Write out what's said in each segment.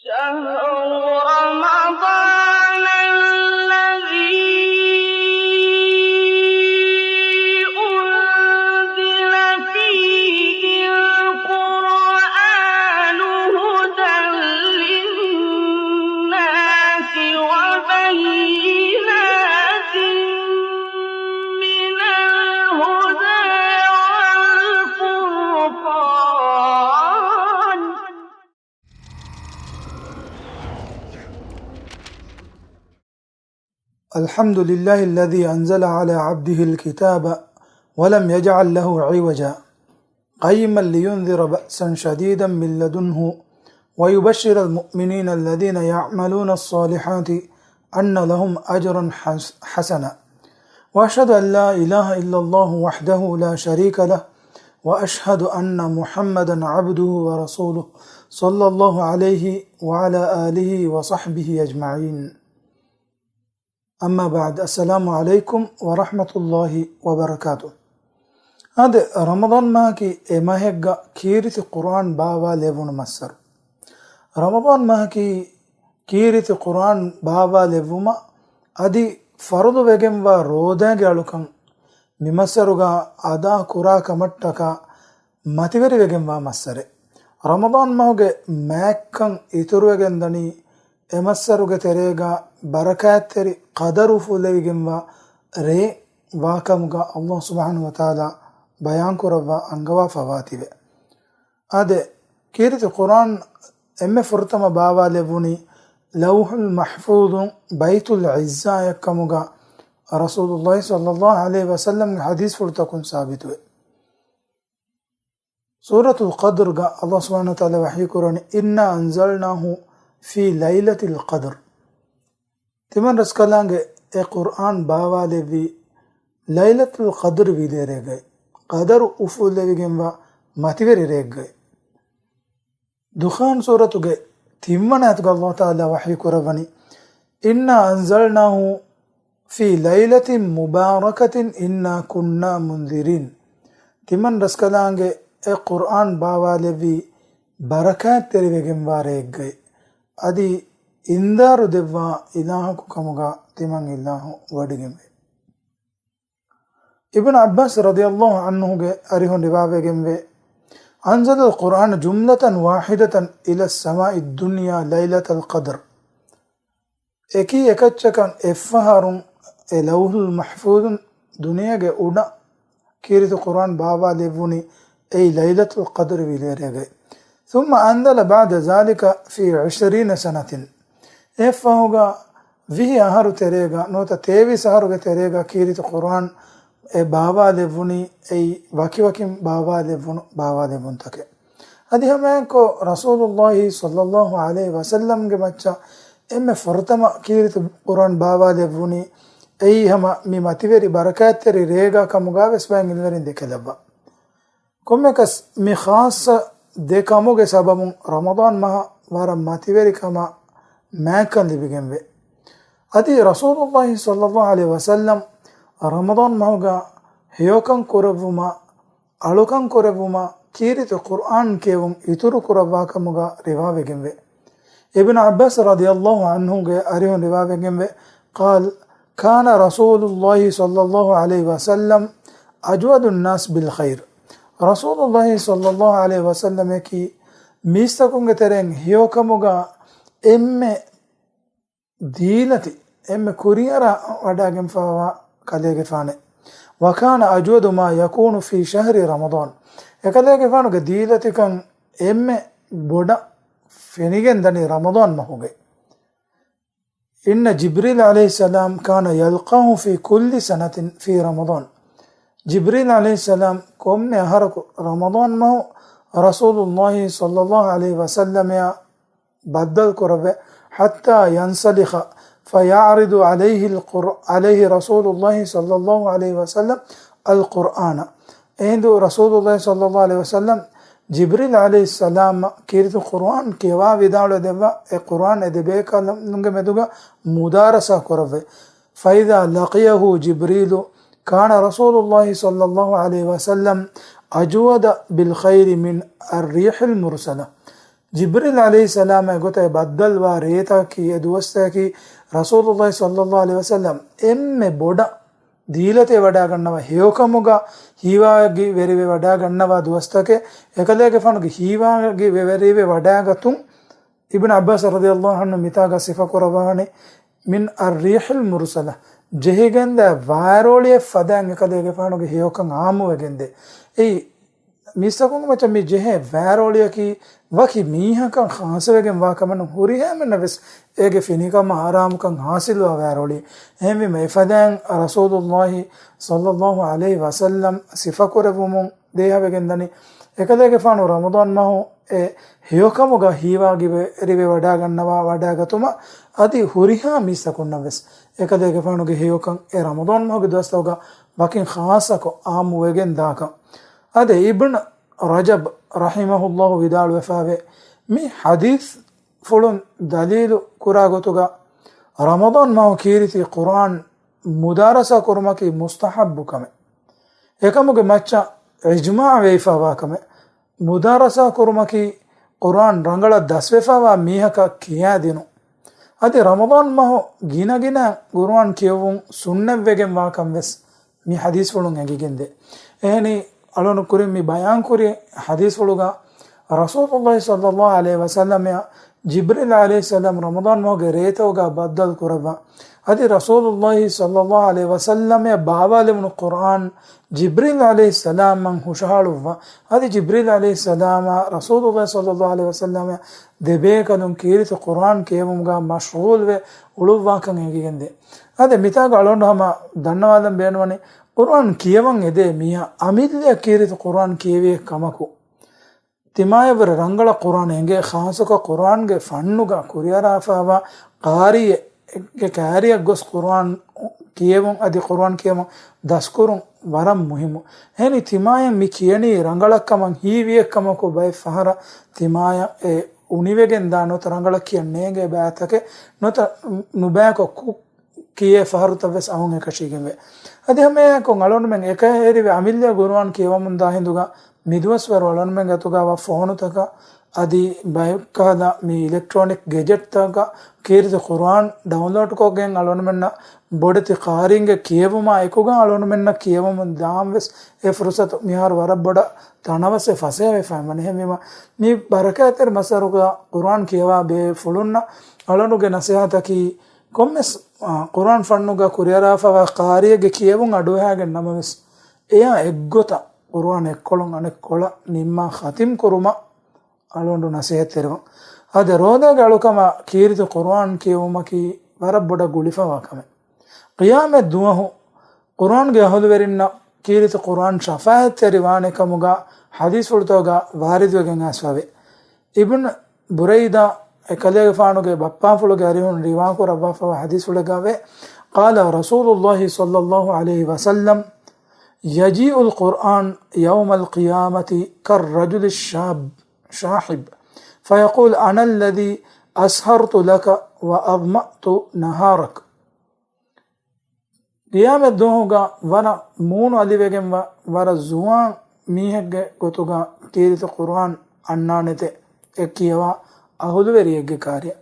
شهر رمضان الذي أنزل فيه القرآن هدى للناس وبينات من الهدى والفرقان. الحمد لله الذي أنزل على عبده الكتاب ولم يجعل له عوجا قيما لينذر بأسا شديدا من لدنه ويبشر المؤمنين الذين يعملون الصالحات أن لهم أجرا حسنا وأشهد أن لا إله إلا الله وحده لا شريك له وأشهد أن محمدا عبده ورسوله صلى الله عليه وعلى آله وصحبه أجمعين. أما بعد، السلام عليكم ورحمة الله وبركاته. هذا رمضان ماكي ماهجا كيرت القرآن بابا لبون مصر. رمضان ماكي كيرت القرآن بابا لبوما أدي فرض بيجم ورودا جالوكم ممصرغا أدا كورا كمتكا ماتيوري بيجم ومصر. رمضان ماهجا ماكن إترو بيجم دني එමස්සරුගේ තෙරේගා බරකෑත්තෙරි කදරුෆුල්ලවිගෙන්වා රේ වාකමුගා අල්ලාහ් සුබ්හානහු වතාලා බයාන් කරවා අංගවා ෆවාතිවේ අද කීරිත කුර්ආන් එම්මෙ ෆුර්තම බාවා ලැබුණි ලෞහුල් මහ්ෆූදුන් බයිතුල් ඉස්සා යකමුගා රසූලුල්ලාහි සල්ලල්ලාහු අලයිහි වසල්ලම් හදීස් ෆුර්තකුන් සාබිතුවේ සූරතුල් ඛද්ර් ගා අල්ලාහ් සුබ්හානහු වතාලා වහී කරන්නේ ඉන්නා අන්සල්නාහු في ليلة القدر. تمن رسكلانge قرآن باوا لبي ليلة القدر भी दे रह गए قدر उफुल लेवी गेंवा मातिवेरी रह गए दुखान सूरत गए तिम्मनात का अल्लाह ताला वही कुरबनी इन्ना अंज़लनाहु في ليلة مباركة إنا كنا منذرين. तिमन रसकलांगे قرآن باوا لبي بركات तेरी गेंवा रह गए अदि इंदारु देवा इलाहकु कमुगा तिमंग इलाहु वडिगेमे. इब्न अब्बास रदियल्लाहु अन्हु गे अरिहुन रिवावेगेमे अंज़ल القرآن جملة واحدة إلى السماء الدنيا ليلة القدر. एकी एकच्चकन एफहरुन लौहुल महफूज़ दुनिया गे उड़ा कीरित कुरान बाबा लेवुनी ए लैलतुल क़द्र विलेरे गए. ثم أنزل بعد ذلك في 20 سنة إفهوغا ويه أهارو تريغا نوتا تيوي سهارو تريغا كيريت قرآن بابا لفوني أي واكي واكيم بابا لفون تكي هذه همينكو رسول الله صلى الله عليه وسلم جمعچا إما فرتما كيريت قرآن بابا لفوني أي هما ميماتيوري بركات تري ريغا كمغاوس بانگ الورين دكلبا كمكس مخاص देकामोगे सबमुं रमदान माह वारा मातिवेरी कमा मैकन लिबिगेंवे अदि रसूलुल्लाह सल्लल्लाहु अलैहि वसल्लम रमदान माहगा हेयोकं कोरवुमा अलोकं कोरवुमा कीरित कुर्आन केवं इतुरु कुरवा कमुगा रिवावेगेंवे. इब्न अब्बास रदियल्लाहु अन्हु गे अरिहुन रिवावेगेंवे قال كان رسول الله صلى الله عليه وسلم أجود الناس بالخير. رسول الله صلى الله عليه وسلم की मीस्तकुंगे तेरेंग हियोकमुगा एम्मे दीलति एम्मे कुरियरा वडागेम फावा कलेगे फाने वकान अजود ما يكون في شهر رمضان एकलेगे फानो के दीलति कं एम्मे बोडा फेनिगेन दनी रमضان में हो गए. إن جبريل عليه السلام كان يلقاه في كل سنة في رمضان. जिब्रील अलैहिस्सलाम कोम ने हर रमदान में रसूलुल्लाह सल्लल्लाहु अलैहि वसल्लम या बदल करवे हत्ता यंसलिख फयारिद अलैहि रसूलुल्लाह सल्लल्लाहु अलैहि वसल्लम القرآن इंदु रसूलुल्लाह सल्लल्लाहु अलैहि वसल्लम जिब्रील अलैहिस्सलाम कीरित कुरान केवा विदालो देवा ए कुरान एदबे कलम नुंगे मेदुगा मुदारसा करवे فإذا لقيه جبريل كان رسول الله صلى الله عليه وسلم أجود بالخير من الريح المرسلة. ಜಿಬ್ರಿಲ್ ಅಲೈಹಿಸ್ಸಲಾಮ ಗೊತ್ತ ಬದ್ದಲ್ವಾ ರೇತಾಕಿ ಎದುವಸ್ತಾಕಿ ರಸೂಲುಲ್ಲಾಹಿ ಸಲ್ಲಲ್ಲಾಹು ಅಲೈಹಿ ವಸಲ್ಲಂ ಎಮ್ಮೆ ಬೊಡ ದೀಲತೆ ವಡಾ ಗಣ್ಣವ ಹೇವಕಮುಗ ಹೀವಾಗಿ ವೆರಿವೆ ವಡಾ ಗಣ್ಣವ ದುವಸ್ತಕೆ එකලේගේ ෆණුගේ හීවාගේ වෙවරීවේ වඩාගතුන් ඉබ්න අබ්බාස් රදියල්ලාහු අන්හු මිතාග සිෆා කරවානේ මින් අර්රිහල් මුර්සලා ජෙහිගෙන්ද වෛරෝලිය ෆදන් එකලේගේ ෆණුගේ හේවකන් ආමුවගෙන්ද ඒ මිසකුන් මච මේ ජෙහෙ වෛරෝලිය කි වකි මීහකන් ખાસවගෙන් වාකමන හුරියමන වෙස් ඒගේ ෆිනිකම ආරාමකන් හාසිලව වෛරෝලිය එහෙම මේ ෆදන් රසූලුල්ලාහි සල්ලල්ලාහු අලයිහි වසල්ලම් සිෆා කරවමුන් දේහවගෙන්දනි එකලේගේ ෆණු රමදාන් මහෝ ඒ හේවකමුග හීවාගේ රිවේ වඩා ගන්නවා වඩාගතුම අති හුරිහා මිසකුන් වෙස් එකලේගේ ෆණුගේ හේවකන් ඒ රමදාන් මහෝගේ දවස්තවග වකින් ખાસක ආමුවගෙන් දාක අද ඉබ්න රජබ් රහිමහුල්ලාහු විදාල් වෆාවේ මේ හදීස් ෆොලොන් දලීලු කුරාගතුග රමදාන් මහෝ කීරිති කුර්ආන් මුදාරසා කුර්මකි මුස්තහබ්බුකම එකමුගේ මච්චා ඉජ්මා වේෆාවාකම මුදාරසා කුර්මකි කුර්ආන් රංගල දස්වෙෆාවා මීහක කියා දිනු අද රමදාන් මහෝ ගිනගින කුර්ආන් කියවුන් සුන්නවෙගෙන් වාකම් වෙස් මේ හදීස් ෆොලොන් ඇගිගෙන්ද එහෙනි අලොන කුරින් මේ බයන් කුරේ හදීස් වලුගා රසූලුල්ලාහි සල්ලල්ලාහු අලයිහි වසල්ලම ಜಿಬ್ರಿಲ್ ಅಲೈಹಿಸ್ಸಲಾಂ ರಮದಾನ್ ಮೋಗೆ ರೇತೋಗ ಬದ್ದಲ್ ಕುರಬ ಅದಿ ರಸೂಲುಲ್ಲಾಹಿ ಸಲ್ಲಲ್ಲಾಹು ಅಲೈಹಿ ವಸಲ್ಲಂ ಬಾವಾಲೆಮುನು ಕುರ್ಆನ್ ಜಿಬ್ರಿಲ್ ಅಲೈಹಿಸ್ಸಲಾಂ ಮಂ ಹುಷಾಳುವ ಅದಿ ಜಿಬ್ರಿಲ್ ಅಲೈಹಿಸ್ಸಲಾಂ ರಸೂಲುಲ್ಲಾಹಿ ಸಲ್ಲಲ್ಲಾಹು ಅಲೈಹಿ ವಸಲ್ಲಂ ದೆಬೇಕನುಂ ಕೀರಿತ ಕುರ್ಆನ್ ಕೇಮುಗ ಮಶ್ಗೂಲ್ವೆ ಉಳುವಾಕಂ ಹೇಗಿಗೆಂದೆ ಅದೆ ಮಿತಾಗ ಅಳೊಂಡಮ ದನ್ನವಾದಂ ಬೇನವನೆ ಕುರ್ಆನ್ ಕಿಯವಂ ಎದೆ ಮಿಯ ಅಮಿಲ್ಯ ಕೀರಿತ ಕುರ್ಆನ್ ಕಿಯವೆ ಕಮಕು ತಿಮಾಯವರ ರಂಗಳ ಕುರಾನ್ ಹೆಂಗೆ ಖಾಸಕ ಕುರಾನ್ಗೆ ಫಣ್ಣುಗ ಕುರಿಯರಾಫಾವ ಕಾರಿಯಗೆ ಕ್ಯಾರಿಯ ಗೊಸ್ ಕುರಾನ್ ಕಿಯವಂ ಅದಿ ಕುರಾನ್ ಕಿಯವಂ ದಸ್ಕುರುಂ ವರಂ ಮುಹಿಮು ಹೇನಿ ತಿಮಾಯ ಮಿ ಕಿಯನಿ ರಂಗಳಕ್ಕಮಂ ಹೀವಿಯಕ್ಕಮಕು ಬೈ ಫಹರ ತಿಮಾಯ ಎ ಉಣಿವೆಗೆಂದ ನೋತ ರಂಗಳ ಕಿಯನ್ನೇಗೆ ಬ್ಯಾತಕೆ ನೋತ ನುಬ್ಯಾಕ ಕು ಕಿಯೆ ಫಹರುತವೆಸ್ ಅವಂ ಏಕಶಿಗೆವೆ ಅದಿ ಹಮೆ ಕೊಂ ಅಳೊಂಡು ಮೆಂ ಏಕ ಹೇರಿವೆ ಅಮಿಲ್ಯ ಕುರಾನ್ ಕಿಯವಂ ಮುಂದಾ ಹಿಂದುಗ මිදුවස්වර වලන්මෙන් ගතුගාව ෆෝනු තක අදි බයිකාද මේ ඉලෙක්ට්‍රොනික් ගෙජෙට් තක කීරිත කුර්ආන් ඩවුන්ලෝඩ් කොගෙන් අලොන්මෙන්න බොඩති කාරින්ගේ කියවුමා එකුගා අලොන්මෙන්න කියවුම දාම්වස් ඒ ෆුර්සත් මිහාර වර බොඩ තනවසේ ෆසේ වේ ෆෑමන හැමීම මේ බරකතර මසරුගා කුර්ආන් කියවා බේ ෆුලුන්න අලොනුගේ නසිහතකි කොම්මස් කුර්ආන් ෆන්නුගා කුරියරාෆවා කාරියගේ කියවුන් අඩුවෑගෙන නමවස් එයා එක්ගොත කුර්ආන් එක්කොළොන් අනෙක්කොළ නිම්මා ඛතිම් කුරුම අලොන්ඩු නසීහත් තෙරව අද රෝදාගේ අලුකම කීරිත කුර්ආන් කියවුමකි වරබ්බොඩ ගුලිෆවාකම ඛියාමත් දුවහු කුර්ආන්ගේ අහලු වෙරින්න කීරිත කුර්ආන් ශෆාඅත් රිවානකමුගා හදීස් වලතෝගා වාරිදවගෙන් ආස්වාවේ ඉබ්න බුරයිදා එකලේ ෆානුගේ බප්පා ෆුලගේ අරිහුන් රිවා කරවවා හදීස් වලගාවේ قال رسول الله صلى الله عليه وسلم يجيء القرآن يوم القيامة كالرجل الشاب شاحب فيقول أنا الذي أسهرت لك وأظمأت نهارك قيامة دوهوغا ورا مون عليوغم ورا زوان ميهگ گوتوغا كيرت القرآن أنانت اكيوا أهل وريگ كاريا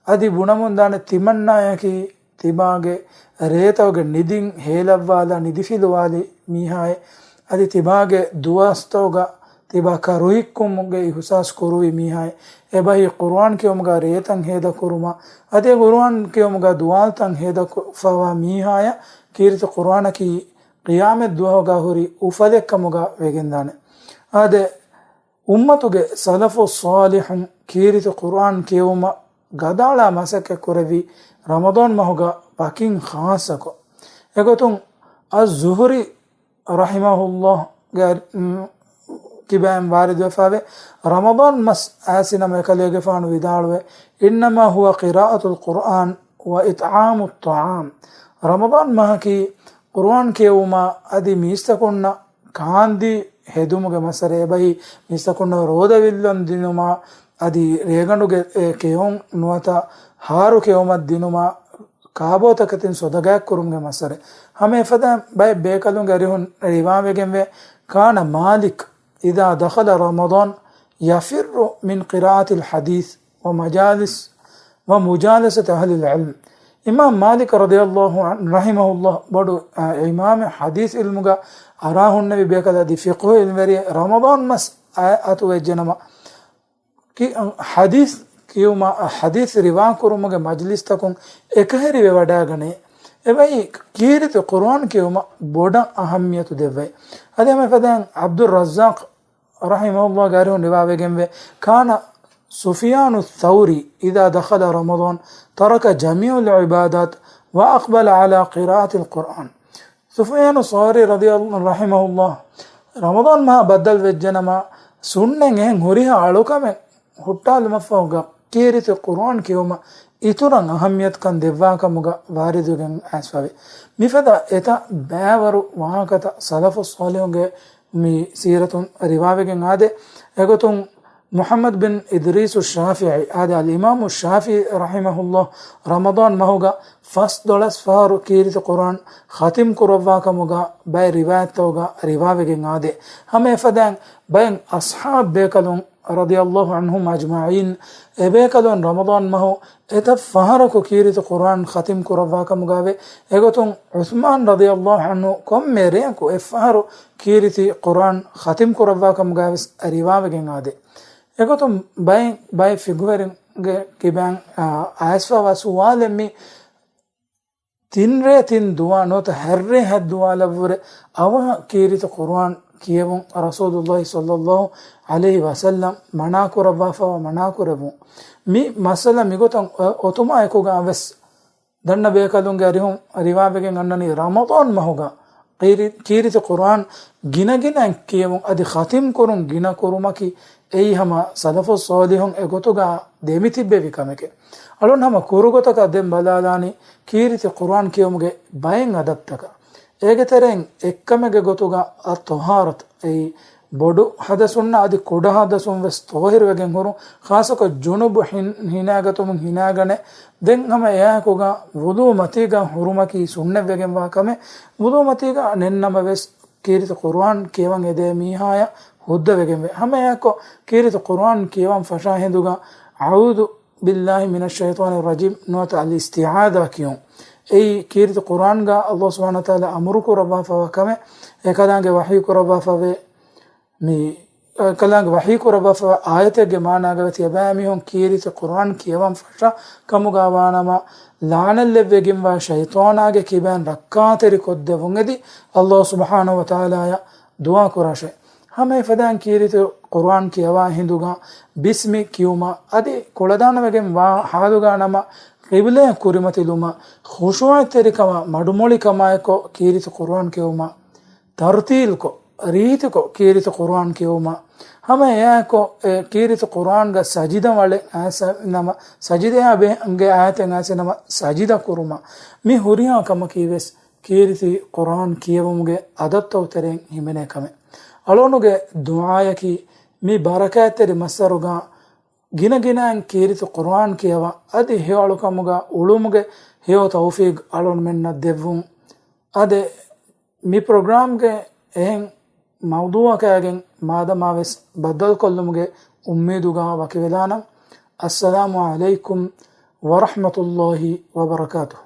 أدي بنامون دان تمنا يكي තිබාගේ රේතවගේ නිදින් හේලව්වාලා නිදිෆිලවාලි මීහාය අදි තිබාගේ දුවස්තවග තිබා කරුහික්කුම්ගේ ඉහුසාස් කුරුවි මීහාය එබහි කුර්ආන් කියවමුගා රේතන් හේද කුරුමා අදි කුර්ආන් කියවමුගා දුවාල්තන් හේද ෆවා මීහාය කීරිත කුර්ආනකි ඛියාමත් දුවහගා හොරි උෆදෙක්කමුගා වෙගෙන්දාන අද උම්මතුගේ සලෆු සාලිහුන් කීරිත කුර්ආන් කියවුම ගදාලා මසක කුරවි رمضان مهوغا باكين خاصكو يقولون الزهري رحمه الله كبان وارد وفاوه رمضان مس آسنا ميكال يقفان ودالوه إنما هو قراءة القرآن وإطعام الطعام رمضان مهكي قرآن كيوما أدي ميستكونا كاندي هدومك مسره بهي ميستكونا رودا ويلن دينوما أدي ريغانوغ كيوم نواتا ಹಾರು ಕೇವಮತ್ ದಿನುಮ ಕಾಬೋತಕತಿನ್ ಸೊದಗಾಕ್ ಕುರುಂಗೆ ಮಸರೆ ಹಮೆ ಫದ ಬೈ ಬೇಕಲುಂಗೆ ಅರಿಹುನ್ ರಿವಾವೆಗೆಂವೆ ಕಾನ ಮಾಲಿಕ್ ಇದಾ ದಖಲ ರಮದಾನ್ ಯಫಿರ್ರು من قراءة الحديث ومجالسة أهل العلم. إمام مالك رضي الله عنه رحمه الله بدو إمام حديث علمك أراه النبي بيكذا دي فقه المري رمضان مس أتوه جنما कि हदीस कियोमा हदीस रिवा करुमगे मजलिस तकुं एकहरी वे वडागने एबई कीरित कुरान कियोमा बोडा अहमियत देवे अदे में फदन अब्दुल रज़्ज़ाक रहमहुल्लाह गारो निवावेगेंवे काना सुफियान الثوري إذا دخل رمضان ترك جميع العبادات وأقبل على قراءة القرآن. سفيان الثوري رضي الله رحمه الله رمضان ما بدل وجنما سنن هوريها علوكا ಹುಟ್ಟಾಲ್ ಮಫೌಗ ಕೀರಿತ ಕುರಾನ್ ಕಿಯೋಮ ಇತುರಂ ಅಹಮಿಯತ್ ಕನ್ ದೆವ್ವಾಕಮುಗ ವಾರಿದುಗೆಂ ಆಸ್ವಾವೆ ಮಿಫದ ಎತ ಬ್ಯಾವರು ವಾಹಕತ ಸಲಫು ಸಾಲಿಹುಗೆ ಮಿ ಸೀರತುನ್ ರಿವಾವೆಗೆಂ ಆದೆ ಎಗೊತುಂ ಮುಹಮ್ಮದ್ ಬಿನ್ ಇದ್ರೀಸು ಶಾಫಿಐ ಆದೆ ಅಲ್ ಇಮಾಮು ಶಾಫಿ ರಹಿಮಹುಲ್ಲಾಹ್ ರಮದಾನ್ ಮಹುಗ ಫಸ್ ದೊಳಸ್ ಫಾರು ಕೀರಿತ ಕುರಾನ್ ಖತಿಮ್ ಕುರವ್ವಾಕಮುಗ ಬೈ ರಿವಾಯತ್ತೋಗ ರಿವಾವೆಗೆಂ ಆದೆ ಹಮೆ ಫದಂ ಬೈನ್ ಅಸ್ಹಾಬ್ ಬೇಕಲುಂ رضي الله عنهم أجمعين إبيكالون رمضان مهو إتف فهركو كيريت قرآن ختم كرواكا مغاوي إغتون عثمان رضي الله عنه كم ميرينكو إفهرو كيريت قرآن ختم كرواكا مغاوي أريواوي غادي إغتون باي فيغورين كيبان آسفا وسوالمي තින්රේ තින් දුවා නොත හැර්රේ හැත් දුවා ලැබුවර අව කීරිත කුර්ආන් කියවුන් රසූලුල්ලාහි සල්ලල්ලාහු අලයිහි වසල්ලම් මනාකුරවෆව මනාකුරබු මි මසල මිගොතන් ඔතුමා එකුගා වෙස් දන්න බේකලුන්ගේ අරිහුන් රිවාබෙගෙන් අන්නනි රමදාන් මහුගා කීරිත කුර්ආන් ගිනගින කියවුන් අදි ඛතිම් කුරුන් ගින කුරුමකි එයි හම සලෆු සාලිහුන් එගොතුගා දෙමිතිබ්බේ විකමකේ අලොන් හම කුරුගොතක දෙම් බලාලානි කීරිත කුර්ආන් කියමුගේ බයෙන් අදත්තක ඒගෙතරෙන් එක්කමගේ ගොතුගා අතහාරත් එයි බොඩු හදසුන්න අදි කුඩ හදසුන් වෙස් තෝහිර වෙගෙන් හොරු ખાસක ජුනුබ් හිනාගතුම් හිනාගන දෙන් හම එයාකුගා වුදු මතිගා හුරුමකි සුන්න වෙගෙන් වාකම වුදු මතිගා නෙන්නම වෙස් කීරිත කුර්ආන් කියවන් එදේ මීහාය හුද්ද වෙගෙන් වේ හම එයාකෝ කීරිත කුර්ආන් කියවන් ෆෂා හිඳුගා අඋදු بالله من الشيطان الرجيم نوت الاستعاذة كيوم أي كيرت القرآن جا الله سبحانه وتعالى أمرك ربا فوكمه كلامك وحيك ربا فوه مي كلامك وحيك ربا فوه آية جمانا قلت يباميهم كيرت القرآن كيوم فشا كم جوانا ما لعن اللي بيجم وشيطان آجي كيبان ركعت ركض فنجدي الله سبحانه وتعالى يا دعاء كراشه हमें फदान कीरित कुरान की हवा हिंदुगा बिस्मि क्यूमा अदे कोलदान वगे वा हादुगा नमा क़िबले कुरिमतिलुमा खुशुआ तेरिकमा मडुमोली कमाए को कीरित कुरान के उमा तरतील को रीत को कीरित कुरान के उमा हमें यह को कीरित कुरान का सजिदा वाले ऐसा नमा सजिदे अबे अंगे आयते ऐसे नमा सजिदा कुरुमा मी हुरिया कम कीवेस कीरित कुरान कियवमुगे अदत्त उतरे हिमने कमे ಅಲೋನುಗೆ ದುಆಯಕಿ ಮಿ ಬರಕಾತೆರಿ ಮಸರುಗ ಗಿನ ಗಿನಾನ್ ಕೀರಿತ ಕುರ್ಆನ್ ಕಿಯವ ಅದಿ ಹೇಳು ಕಮುಗ ಉಳುಮುಗೆ ಹೇವ ತೌಫೀಕ್ ಅಲೋನ್ ಮೆನ್ನ ದೆವ್ವುಂ ಅದೆ ಮಿ ಪ್ರೋಗ್ರಾಮ್ಗೆ ಎಹೆಂ ಮೌದುವಕಯಾಗೆನ್ ಮಾದಮಾವೆಸ್ ಬದ್ದಲ್ ಕೊಲ್ಲುಮುಗೆ ಉಮ್ಮೀದುಗ ವಕಿವೆಲಾನಂ ಅಸ್ಸಲಾಮು ಅಲೈಕುಂ ವರಹ್ಮತುಲ್ಲಾಹಿ ವಬರಕಾತುಹು.